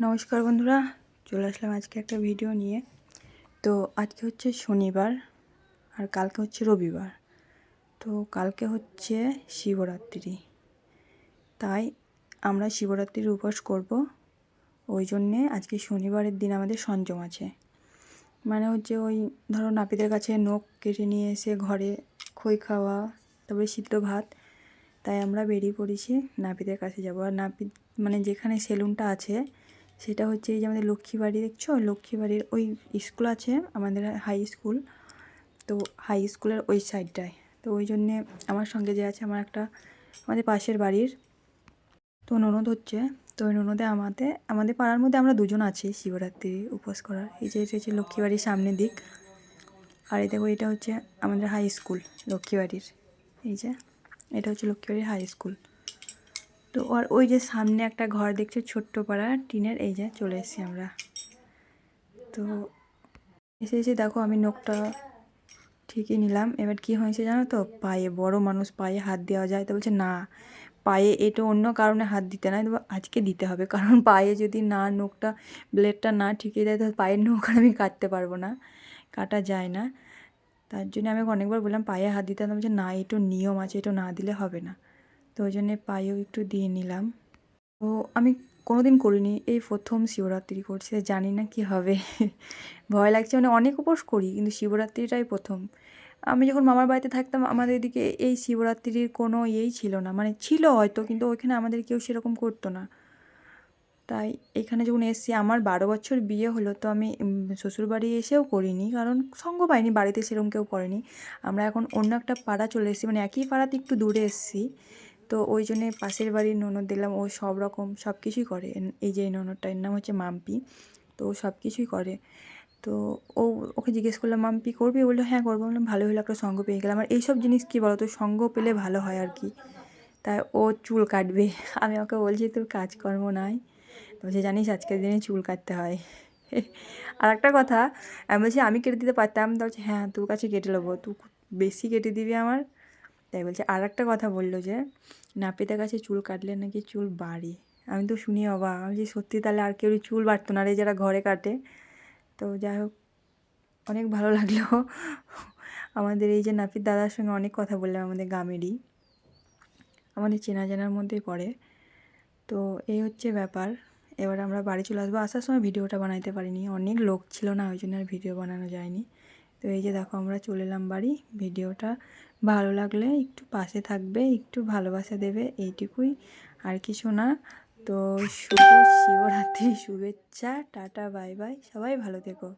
নমস্কার বন্ধুরা, চলে আসলাম আজকে একটা ভিডিও নিয়ে। তো আজকে হচ্ছে শনিবার আর কালকে হচ্ছে রবিবার। তো কালকে হচ্ছে শিবরাত্রি, তাই আমরা শিবরাত্রির উপোস করব। ওই জন্যে আজকে শনিবারের দিন আমাদের সংযম আছে। মানে হচ্ছে ওই ধরো নাপিতের কাছে নখ কেটে নিয়ে এসে ঘরে খই খাওয়া, তারপরে সিদ্ধ ভাত। তাই আমরা বেরিয়ে পড়েছি নাপিতের কাছে যাব। আর নাপিত মানে যেখানে সেলুনটা আছে সেটা হচ্ছে এই যে আমাদের লক্ষ্মীবাড়ি, দেখছো লক্ষ্মীবাড়ির ওই স্কুল আছে আমাদের হাই স্কুল। তো হাই স্কুলের ওই সাইডটায়। তো ওই জন্যে আমার সঙ্গে যে আছে আমার একটা আমাদের পাশের বাড়ির তো ননদ হচ্ছে। তো ওই ননদে আমাদের পাড়ার মধ্যে আমরা দুজন আছি শিবরাত্রি উপোস করার। এই যে এটা হচ্ছে লক্ষ্মীবাড়ির সামনের দিক। আর এই দেখো এটা হচ্ছে আমাদের হাই স্কুল লক্ষ্মীবাড়ির। এই যে এটা হচ্ছে লক্ষ্মীবাড়ির হাই স্কুল। তো আর ওই যে সামনে একটা ঘর দেখছো ছোট্ট পাড়া টিনের, এই যে চলে এসেছি আমরা। তো এসে দেখো আমি নখটা ঠিকই নিলাম। এবার কি হয়েছে জানো তো, পায়ে, বড় মানুষ পায়ে হাত দেওয়া যায়? তো বলছে না, পায়ে এটা অন্য কারণে হাত দিতে না, আজকে দিতে হবে, কারণ পায়ে যদি না নখটা ব্লেডটা না ঠিকিয়ে দেয় তাহলে পায়ের নখ আমি কাটতে পারবো না, কাটা যায় না। তার জন্য আমি অনেকবার বললাম পায়ে হাত দিতে, বলছে না এটা নিয়ম আছে, এটা না দিলে হবে না। তো ওই জন্যে পায়েও একটু দিয়ে নিলাম। তো আমি কোনোদিন করিনি, এই প্রথম শিবরাত্রি করছি, জানি না কি হবে। ভয় লাগছে, মানে অনেক উপোস করি কিন্তু শিবরাত্রিটাই প্রথম। আমি যখন মামার বাড়িতে থাকতাম আমাদের এদিকে এই শিবরাত্রির কোনো ইয়েই ছিল না, মানে ছিল হয়তো কিন্তু ওইখানে আমাদের কেউ সেরকম করতো না। তাই এখানে যখন এসেছি, আমার 12 বছর বিয়ে হলো, তো আমি শ্বশুরবাড়ি এসেও করিনি, কারণ সঙ্গ পাইনি, বাড়িতে সেরকম কেউ করেনি। আমরা এখন অন্য একটা পাড়া চলে এসেছি, মানে একই পাড়াতে একটু দূরে এসেছি। তো ওই জন্যে পাশের বাড়ির ননদ দিলাম, ও সব রকম সব কিছুই করে। এই যে এই ননদটা, এর নাম হচ্ছে মাম্পি। তো ও সব কিছুই করে। তো ওকে জিজ্ঞেস করলাম মাম্পি করবি? বললো হ্যাঁ করবো। বললাম ভালো হলো, একটা সঙ্গ পেয়ে গেলাম। আর এইসব জিনিস কী বলো তো, সঙ্গ পেলে ভালো হয় আর কি। তাই ও চুল কাটবে, আমি ওকে বলছি তোর কাজকর্ম নাই, তো সে জানিস আজকের দিনে চুল কাটতে হয়। আর একটা কথা, আমি বলছি আমি কেটে দিতে পারতাম, তো বলছে হ্যাঁ তোর কাছে কেটে নেবো, তুই বেশি কেটে দিবি আমার। তাই বলছে। আর একটা কথা বললো যে নাপিতের কাছে চুল কাটলে নাকি চুল বাড়ে। আমি তো শুনি অবাক, আমি যে সত্যি তাহলে আর কেউ চুল বাড়তো না রে যারা ঘরে কাটে। তো যাই হোক, অনেক ভালো লাগলো। আমাদের এই যে নাপিত দাদার সঙ্গে অনেক কথা বললাম, আমাদের গ্রামেরই, আমাদের চেনা জানার মধ্যেই পড়ে। তো এই হচ্ছে ব্যাপার। এবার আমরা বাড়ি চলে আসবো। আসার সময় ভিডিওটা বানাইতে পারিনি, অনেক লোক ছিল না, ওই জন্য আর ভিডিও বানানো যায়নি। তো এই যে দেখো আমরা চলে এলাম বাড়ি। ভিডিওটা ভালো লাগলে একটু পাশে থাকবে, একটু ভালোবাসা দেবে, এইটুকুই, আর কিছু না। তো শুভ শিবরাত্রি শুভেচ্ছা, টাটা বাই বাই, সবাই ভালো থেকো।